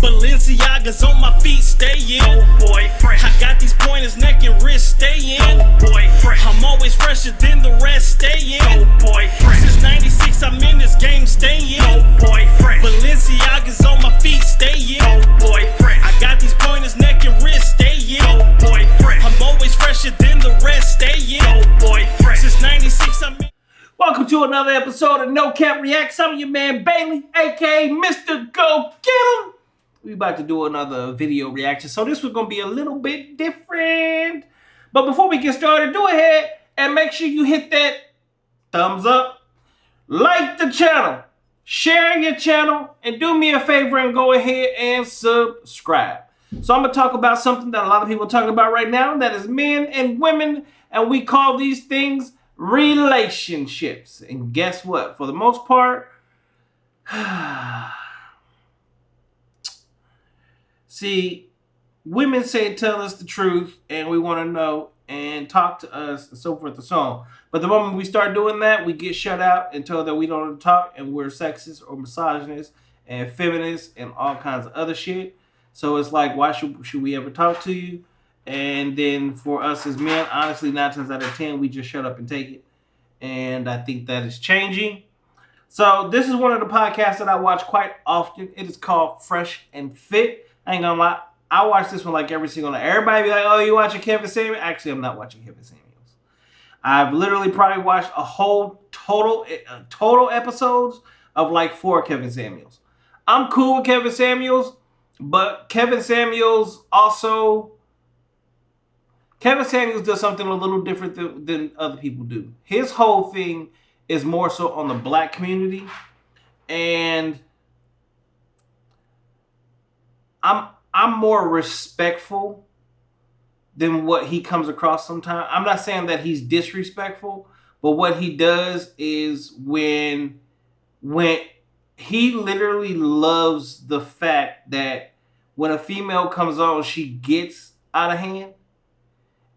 Balenciaga's on my feet, stay in. Oh boy, fresh. I got these pointers, neck and wrist, stay in. Oh boy, fresh. I'm always fresher than the rest, stay in. Oh boy, fresh. Since 96, I'm in this game, stay in. Oh boy, fresh. Balenciaga's on my feet, stay in. Oh boy, fresh. I got these pointers, neck and wrist, stay in. Oh boy, fresh. I'm always fresher than the rest, stay in. Oh boy, fresh. Since 96, I'm in. Welcome to another episode of No Cap Reacts. I'm your man Bailey, aka Mr. Go Get 'em. We about to do another video reaction, so this was gonna be a little bit different. But before we get started, go ahead and make sure you hit that thumbs up, like the channel, share your channel, and do me a favor and go ahead and subscribe. So I'm gonna talk about something that a lot of people are talking about right now, that is men and women, and we call these things relationships. And guess what? For the most part, see, women say tell us the truth and we want to know and talk to us and so forth and so on. But the moment we start doing that, we get shut out and told that we don't talk and we're sexist or misogynist and feminist and all kinds of other shit. So it's like, why should we ever talk to you? And then for us as men, honestly, 9 times out of 10, we just shut up and take it. And I think that is changing. So this is one of the podcasts that I watch quite often. It is called Fresh and Fit. I ain't gonna lie, I watch this one like every single night. Everybody be like, oh, you watching Kevin Samuels? Actually, I'm not watching Kevin Samuels. I've literally probably watched a whole total episodes of like 4 Kevin Samuels. I'm cool with Kevin Samuels, but Kevin Samuels does something a little different than other people do. His whole thing is more so on the black community. And I'm more respectful than what he comes across sometimes. I'm not saying that he's disrespectful, but what he does is when he literally loves the fact that when a female comes on, she gets out of hand.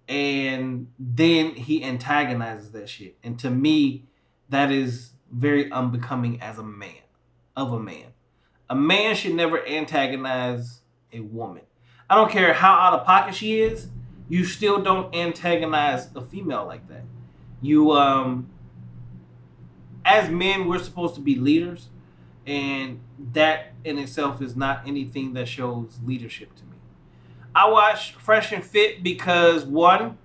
And then he antagonizes that shit. And to me, that is very unbecoming as a man. A man should never antagonize a woman. I don't care how out of pocket she is, you still don't antagonize a female like that. You, as men, we're supposed to be leaders. And that in itself is not anything that shows leadership to me. I watch Fresh and Fit because 1,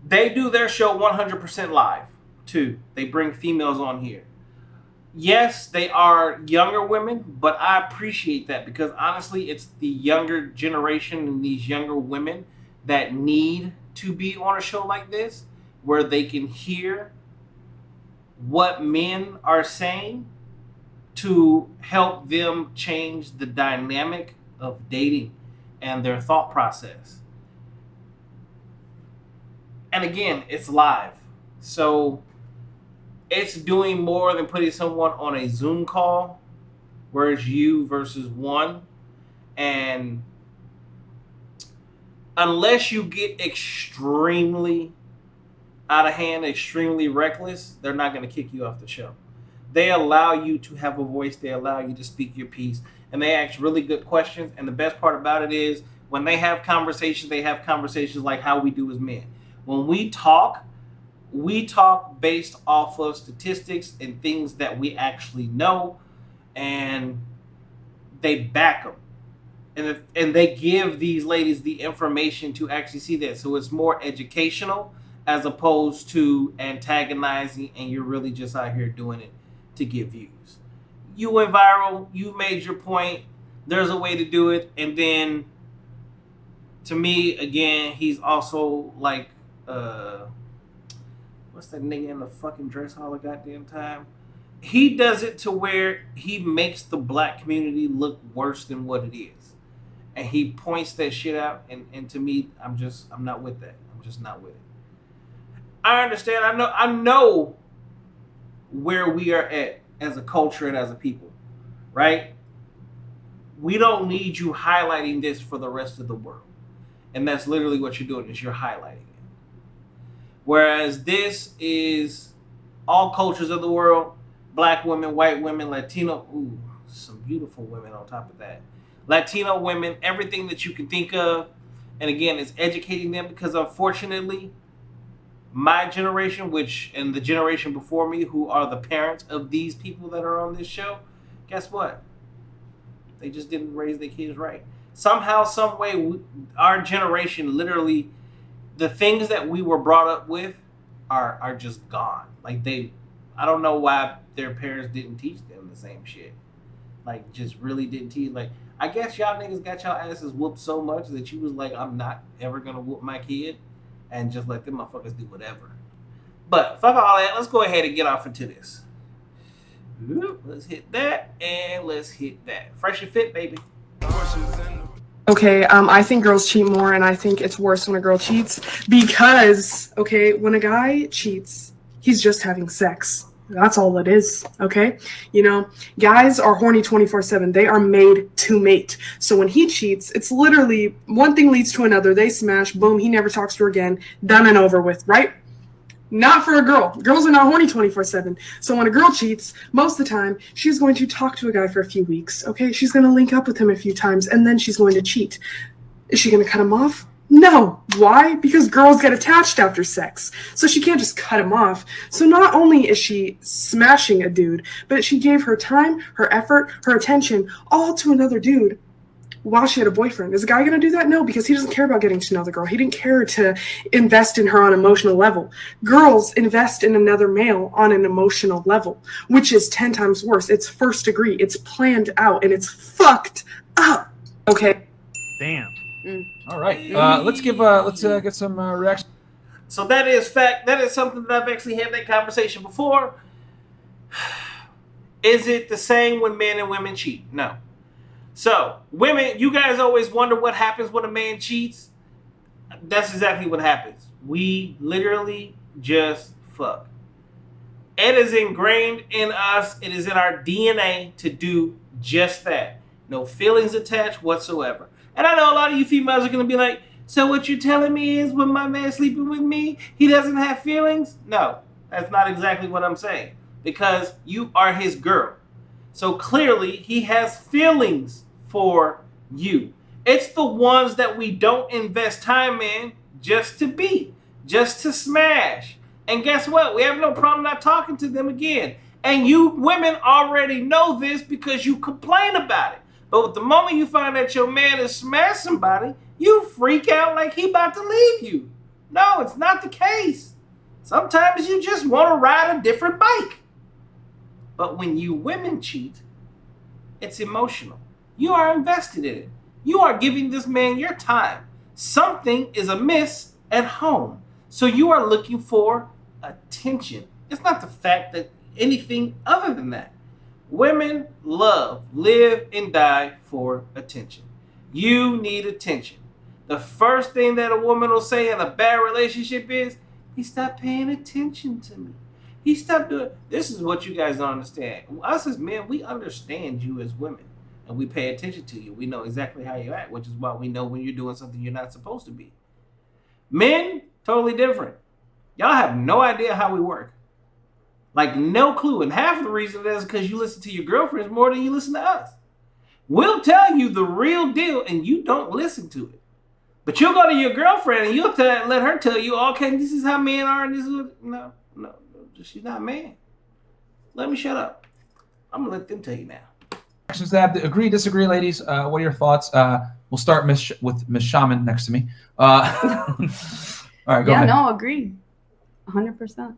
they do their show 100% live. 2, they bring females on here. Yes, they are younger women, but I appreciate that because honestly, it's the younger generation and these younger women that need to be on a show like this where they can hear what men are saying to help them change the dynamic of dating and their thought process. And again, it's live. So it's doing more than putting someone on a Zoom call where it's you versus one. And unless you get extremely out of hand, extremely reckless, they're not going to kick you off the show. They allow you to have a voice. They allow you to speak your piece. And they ask really good questions. And the best part about it is when they have conversations like how we do as men. When we talk based off of statistics and things that we actually know. And they back them. And they give these ladies the information to actually see that. So it's more educational as opposed to antagonizing and you're really just out here doing it to get views. You went viral, you made your point, there's a way to do it. And then to me, again, he's also like what's that nigga in the fucking dress all the goddamn time? He does it to where he makes the black community look worse than what it is. And he points that shit out, and to me, I'm not with that. I'm just not with it. I understand, I know where we are at as a culture and as a people, right? We don't need you highlighting this for the rest of the world. And that's literally what you're doing, is you're highlighting it. Whereas this is all cultures of the world, black women, white women, Latino, ooh, some beautiful women on top of that. Latino women, everything that you can think of. And again, it's educating them because unfortunately, my generation, and the generation before me, who are the parents of these people that are on this show, guess what? They just didn't raise their kids right. Somehow, some way, our generation literally, the things that we were brought up with are just gone. Like I don't know why their parents didn't teach them the same shit. Like, just really didn't teach. Like, I guess y'all niggas got y'all asses whooped so much that you was like, I'm not ever gonna whoop my kid, and just let them motherfuckers do whatever. But fuck all that. Let's go ahead and get off into this. Let's hit that and let's hit that. Fresh and fit, baby. Okay, I think girls cheat more, and I think it's worse when a girl cheats because, okay, when a guy cheats, he's just having sex. That's all it is, okay? You know, guys are horny 24/7. They are made to mate. So when he cheats, it's literally one thing leads to another. They smash, boom, he never talks to her again. Done and over with, right? Not for a girl. Girls are not horny 24/7. So when a girl cheats, most of the time, she's going to talk to a guy for a few weeks, okay? She's going to link up with him a few times, and then she's going to cheat. Is she going to cut him off? No. Why? Because girls get attached after sex. So she can't just cut him off. So not only is she smashing a dude, but she gave her time, her effort, her attention, all to another dude while she had a boyfriend. Is a guy going to do that? No, because he doesn't care about getting to know the girl. He didn't care to invest in her on an emotional level. Girls invest in another male on an emotional level, which is 10 times worse. It's first degree. It's planned out, and it's fucked up. Okay? Damn. All right. Let's get some reaction. So that is fact. That is something that I've actually had that conversation before. Is it the same when men and women cheat? No. So, women, you guys always wonder what happens when a man cheats. That's exactly what happens. We literally just fuck. It is ingrained in us. It is in our DNA to do just that. No feelings attached whatsoever. And I know a lot of you females are going to be like, so what you're telling me is when my man's sleeping with me, he doesn't have feelings? No, that's not exactly what I'm saying. Because you are his girl. So clearly, he has feelings for you. It's the ones that we don't invest time in just to be, just to smash. And guess what? We have no problem not talking to them again. And you women already know this because you complain about it. But with the moment you find that your man has smashed somebody, you freak out like he about to leave you. No, it's not the case. Sometimes you just want to ride a different bike. But when you women cheat, it's emotional. You are invested in it. You are giving this man your time. Something is amiss at home. So you are looking for attention. It's not the fact that anything other than that. Women live and die for attention. You need attention. The first thing that a woman will say in a bad relationship is, he stopped paying attention to me. He stopped doing. This is what you guys don't understand. Us as men, we understand you as women. And we pay attention to you. We know exactly how you act, which is why we know when you're doing something you're not supposed to be. Men, totally different. Y'all have no idea how we work. Like, no clue. And half of the reason is because you listen to your girlfriends more than you listen to us. We'll tell you the real deal, and you don't listen to it. But you'll go to your girlfriend, and you'll let her tell you, okay, this is how men are, and this is what... No. She's not a man. Let me shut up. I'm going to let them tell you now. Reactions to that. Agree, disagree, ladies. What are your thoughts? We'll start with Miss Shaman next to me. All right, go ahead. Yeah, no, agree. 100%.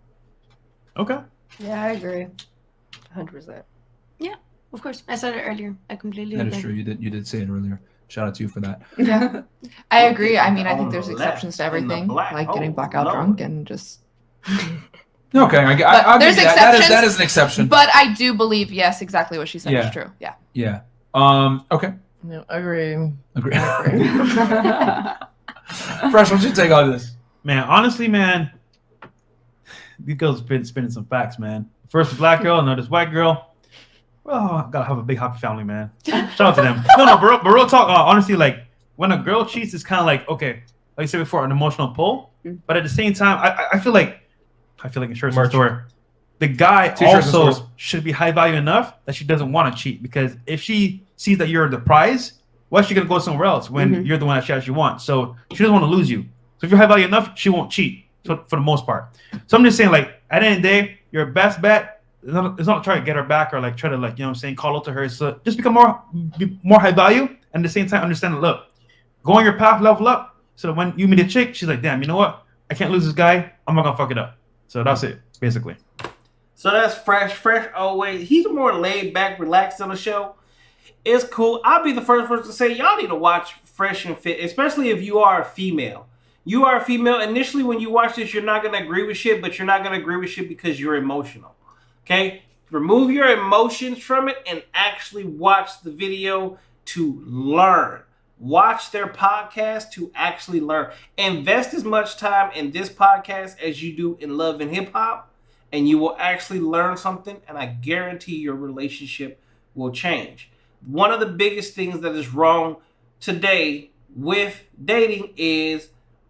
Okay. Yeah, I agree. 100%. Yeah, of course. I said it earlier. I completely That agree. is true. You did say it earlier. Shout out to you for that. Yeah, I agree. I mean, I On think there's the left, exceptions to in the everything, black. like Oh, getting blackout Lord. drunk and just. Okay, I'll there's give you that. exceptions, That is an exception. But I do believe, yes, exactly what she said Yeah. is true. Yeah. Yeah. Okay. No, agree. Agree. Fresh, what's your take on this? Man, honestly, man, these girls been spinning some facts, man. First black girl, now this white girl. Well, gotta have a big happy family, man. Shout out to them. No, but real talk. Honestly, like when a girl cheats, it's kind of like, okay, like you said before, an emotional pull. But at the same time, I feel like in shirts and store, the guy T-shirts and also stores. should be high value enough that she doesn't want to cheat, because if she sees that you're the prize, why is she gonna go somewhere else when you're the one that she actually wants? So she doesn't want to lose you. So if you're high value enough, she won't cheat for the most part. So I'm just saying, like, at the end of the day, your best bet is not try to get her back or like try to, like, you know what I'm saying, call out to her. So just become more high value, and at the same time understand that, look, go on your path, level up, so that when you meet a chick, she's like, damn, you know what? I can't lose this guy. I'm not gonna fuck it up. So that's it, basically. So that's Fresh. Fresh always, he's more laid back, relaxed on the show. It's cool. I'll be the first person to say y'all need to watch Fresh and Fit, especially if you are a female. You are a female. Initially, when you watch this, you're not going to agree with shit, but you're not going to agree with shit because you're emotional. Okay? Remove your emotions from it and actually watch the video to learn. Watch their podcast to actually learn. Invest as much time in this podcast as you do in Love and Hip Hop, and you will actually learn something, and I guarantee your relationship will change. One of the biggest things that is wrong today with dating is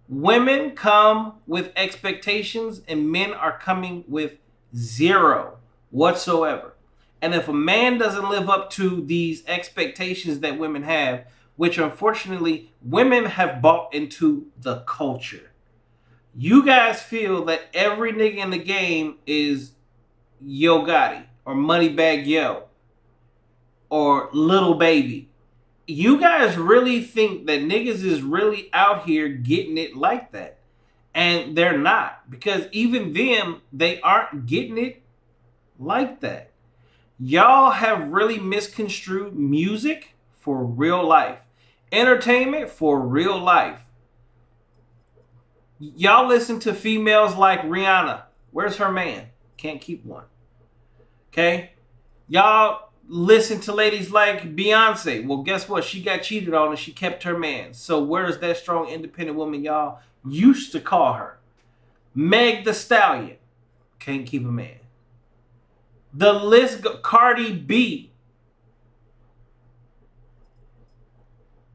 women come with expectations and men are coming with zero whatsoever. And if a man doesn't live up to these expectations that women have, which unfortunately women have bought into the culture. You guys feel that every nigga in the game is Yo Gotti or Moneybagg Yo or Little Baby. You guys really think that niggas is really out here getting it like that. And they're not. Because even them, they aren't getting it like that. Y'all have really misconstrued music for real life. Entertainment for real life. Y'all listen to females like Rihanna. Where's her man? Can't keep one. Okay? Y'all listen to ladies like Beyonce. Well, guess what? She got cheated on and she kept her man. So where's that strong, independent woman y'all used to call her? Meg the Stallion. Can't keep a man. The list goes. Cardi B.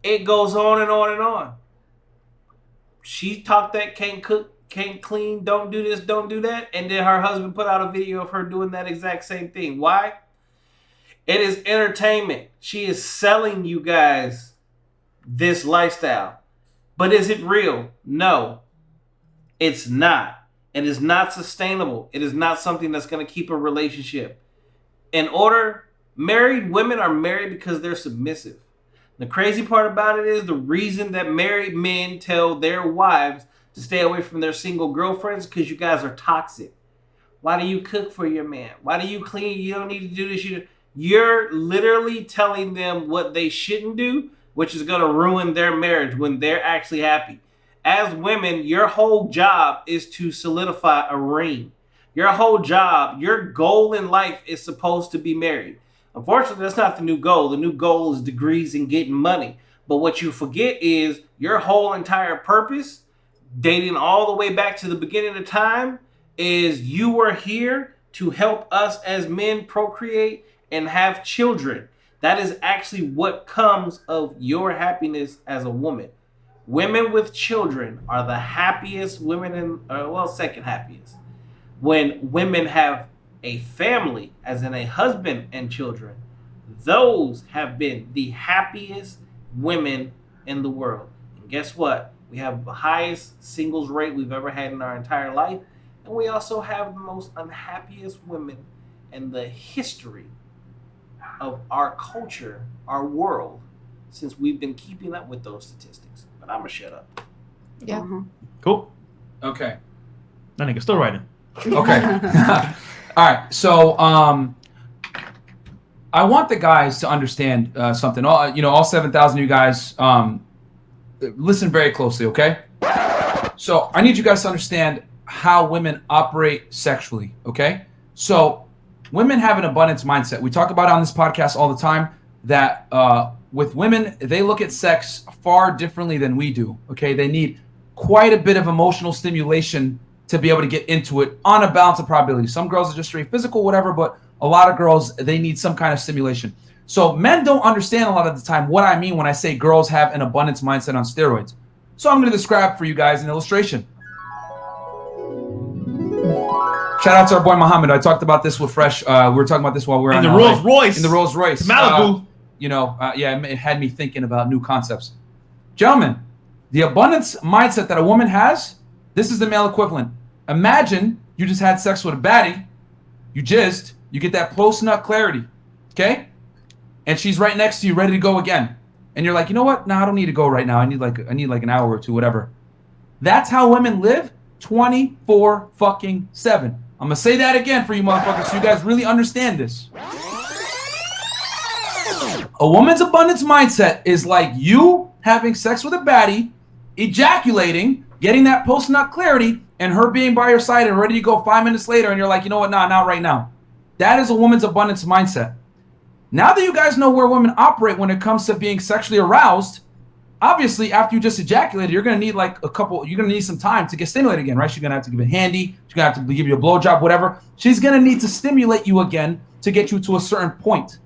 It goes on and on and on. She talked that can't cook, can't clean, don't do this, don't do that. And then her husband put out a video of her doing that exact same thing. Why? It is entertainment. She is selling you guys this lifestyle. But is it real? No, it's not. It is not sustainable. It is not something that's going to keep a relationship. Married women are married because they're submissive. The crazy part about it is the reason that married men tell their wives to stay away from their single girlfriends because you guys are toxic. Why do you cook for your man? Why do you clean? You don't need to do this. You're literally telling them what they shouldn't do, which is going to ruin their marriage when they're actually happy. As women, your whole job is to solidify a ring. Your whole job, your goal in life is supposed to be married. Unfortunately, that's not the new goal. The new goal is degrees and getting money. But what you forget is your whole entire purpose, dating all the way back to the beginning of time, is you were here to help us as men procreate and have children. That is actually what comes of your happiness as a woman. Women with children are the happiest women second happiest. When women have a family, as in a husband and children, those have been the happiest women in the world. And guess what? We have the highest singles rate we've ever had in our entire life. And we also have the most unhappiest women in the history of our culture, our world, since we've been keeping up with those statistics. But I'm going to shut up. Yeah. Cool. Okay. That nigga still writing. Okay. All right. So, I want the guys to understand something. All 7,000 of you guys, listen very closely. Okay. So I need you guys to understand how women operate sexually. Okay. So women have an abundance mindset. We talk about it on this podcast all the time that with women, they look at sex far differently than we do. Okay. They need quite a bit of emotional stimulation to be able to get into it on a balance of probability. Some girls are just straight physical, whatever, but a lot of girls, they need some kind of stimulation. So men don't understand a lot of the time what I mean when I say girls have an abundance mindset on steroids. So I'm going to describe for you guys an illustration. Shout out to our boy Muhammad. I talked about this with Fresh. We were talking about this while we were In on the Rolls Royce. In the Rolls Royce. Malibu. it had me thinking about new concepts. Gentlemen, the abundance mindset that a woman has, this is the male equivalent. Imagine you just had sex with a baddie, you get that post-nut clarity, okay? And she's right next to you, ready to go again. And you're like, you know what? No, I don't need to go right now. I need like an hour or two, whatever. That's how women live 24/7. I'm gonna say that again for you motherfuckers so you guys really understand this. A woman's abundance mindset is like you having sex with a baddie, ejaculating, getting that post-nut clarity, and her being by your side and ready to go 5 minutes later, and you're like, you know what? Nah, not right now. That is a woman's abundance mindset. Now that you guys know where women operate when it comes to being sexually aroused, obviously after you just ejaculated, you're gonna need you're gonna need some time to get stimulated again, right? She's gonna have to give it handy, she's gonna have to give you a blowjob, whatever. She's gonna need to stimulate you again to get you to a certain point.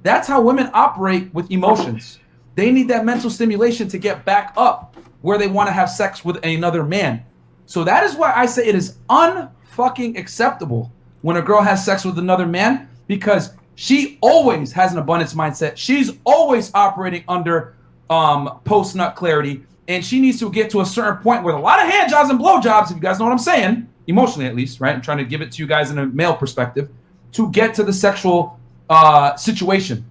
That's how women operate with emotions. They need that mental stimulation to get back up where they want to have sex with another man. So that is why I say it is unfucking acceptable when a girl has sex with another man, because she always has an abundance mindset. She's always operating under post-nut clarity, and she needs to get to a certain point with a lot of hand jobs and blow jobs, if you guys know what I'm saying, emotionally at least, right? I'm trying to give it to you guys in a male perspective, to get to the sexual situation.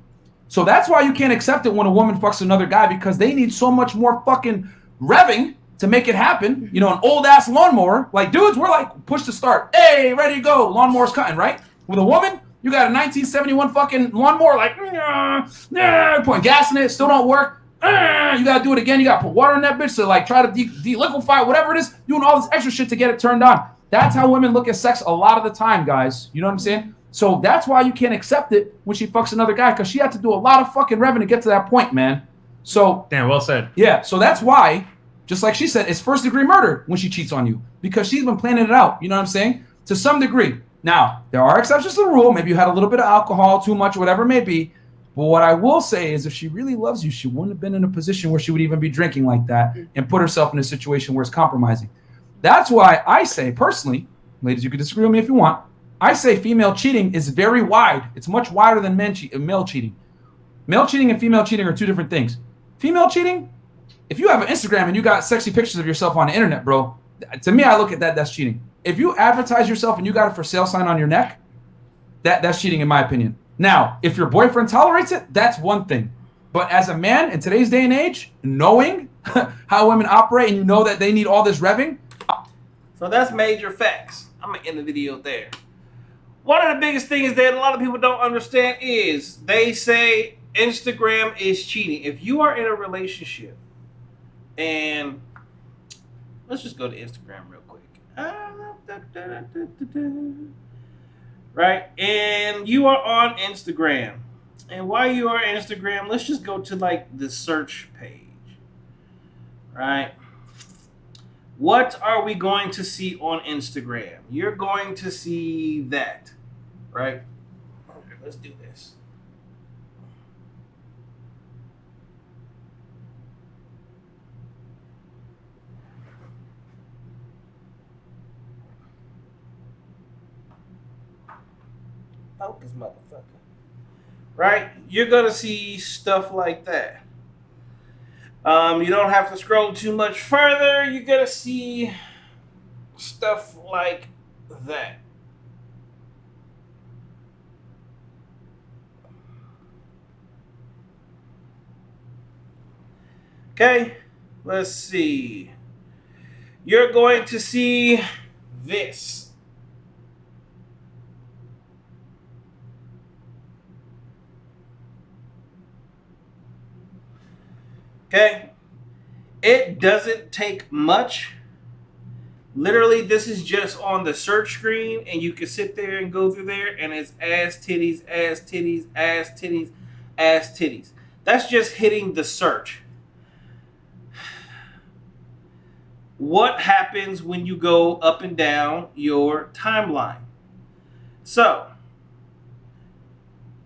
So that's why you can't accept it when a woman fucks another guy, because they need so much more fucking revving to make it happen. You know, an old ass lawnmower. Like dudes, we're like push to start. Hey, ready to go. Lawnmower's cutting, right? With a woman, you got a 1971 fucking lawnmower, like putting gas in it, still don't work. You gotta do it again. You gotta put water in that bitch to like try to de-liquefy whatever it is. Doing all this extra shit to get it turned on. That's how women look at sex a lot of the time, guys. You know what I'm saying? So that's why you can't accept it when she fucks another guy, because she had to do a lot of fucking revving to get to that point, man. So Damn, well said. yeah, so that's why, just like she said, it's first degree murder when she cheats on you, because she's been planning it out. You know what I'm saying? To some degree. Now, there are exceptions to the rule. Maybe you had a little bit of alcohol, too much, whatever it may be. But what I will say is if she really loves you, she wouldn't have been in a position where she would even be drinking like that and put herself in a situation where it's compromising. That's why I say, personally, ladies, you can disagree with me if you want, I say female cheating is very wide. It's much wider than male cheating. Male cheating and female cheating are two different things. Female cheating, if you have an Instagram and you got sexy pictures of yourself on the internet, bro, to me, I look at that, that's cheating. If you advertise yourself and you got a for sale sign on your neck, that's cheating in my opinion. Now, if your boyfriend tolerates it, that's one thing. But as a man in today's day and age, knowing how women operate and you know that they need all this revving. So that's major facts. I'm going to end the video there. One of the biggest things that a lot of people don't understand is they say Instagram is cheating. If you are in a relationship, and let's just go to Instagram real quick. Right? And you are on Instagram. And while you are on Instagram, let's just go to like the search page. Right? What are we going to see on Instagram? You're going to see that. Right? Okay, let's do this. Focus, motherfucker. Right? You're going to see stuff like that. You don't have to scroll too much further. You're going to see stuff like that. Okay, let's see. You're going to see this. Okay, it doesn't take much. Literally, this is just on the search screen, and you can sit there and go through there, and it's ass titties, ass titties, ass titties, ass titties. That's just hitting the search. What happens when you go up and down your timeline? So,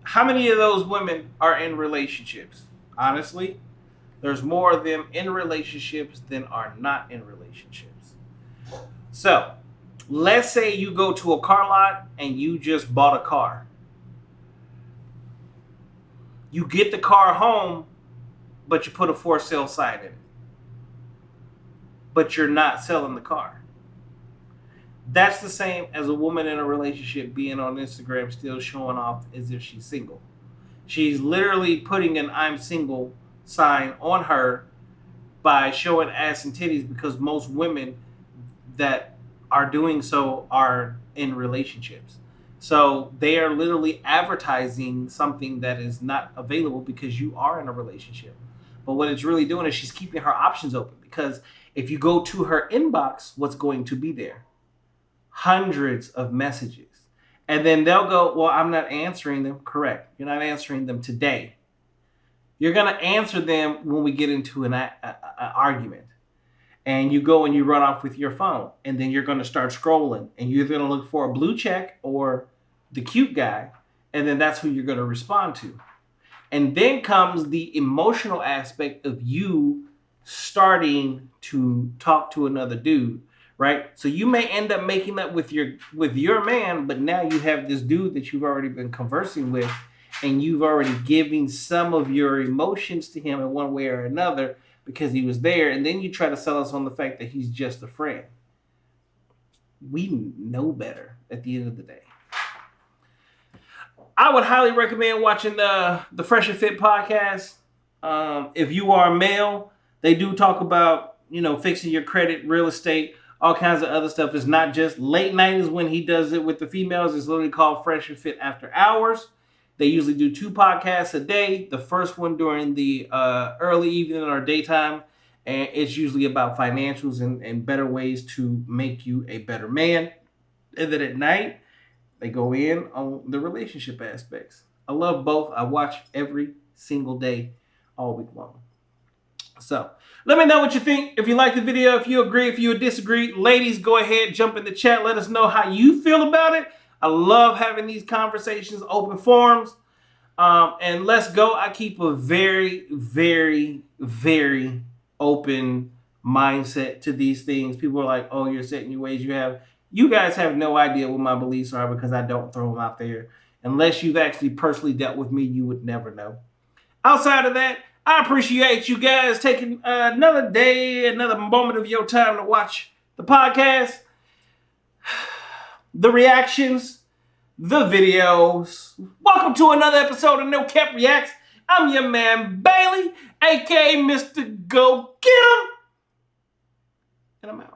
how many of those women are in relationships? Honestly, there's more of them in relationships than are not in relationships. So, let's say you go to a car lot and you just bought a car. You get the car home, but you put a for sale sign in it. But you're not selling the car. That's the same as a woman in a relationship being on Instagram still showing off as if she's single. She's literally putting an I'm single sign on her by showing ass and titties, because most women that are doing so are in relationships. So they are literally advertising something that is not available because you are in a relationship. But what it's really doing is she's keeping her options open, because if you go to her inbox, what's going to be there? Hundreds of messages. And then they'll go, well, I'm not answering them. Correct. You're not answering them today. You're going to answer them when we get into an argument. And you go and you run off with your phone. And then you're going to start scrolling. And you're going to look for a blue check or the cute guy. And then that's who you're going to respond to. And then comes the emotional aspect of you starting to talk to another dude, right? So you may end up making up with your man, but now you have this dude that you've already been conversing with, and you've already given some of your emotions to him in one way or another because he was there, and then you try to sell us on the fact that he's just a friend. We know better at the end of the day. I would highly recommend watching the Fresh and Fit podcast. If you are a male, they do talk about, fixing your credit, real estate, all kinds of other stuff. It's not just late night is when he does it with the females. It's literally called Fresh and Fit After Hours. They usually do 2 podcasts a day. The first one during the early evening or daytime. And it's usually about financials and better ways to make you a better man. And then at night, they go in on the relationship aspects. I love both. I watch every single day, all week long. So let me know what you think. If you like the video, if you agree, if you disagree, ladies, go ahead, jump in the chat. Let us know how you feel about it. I love having these conversations, open forums. And let's go. I keep a very, very, very open mindset to these things. People are like, oh, you're set in your ways. You guys have no idea what my beliefs are because I don't throw them out there. Unless you've actually personally dealt with me, you would never know. Outside of that, I appreciate you guys taking another day, another moment of your time to watch the podcast, the reactions, the videos. Welcome to another episode of No Cap Reacts. I'm your man, Bailey, a.k.a. Mr. Go Get 'em. And I'm out.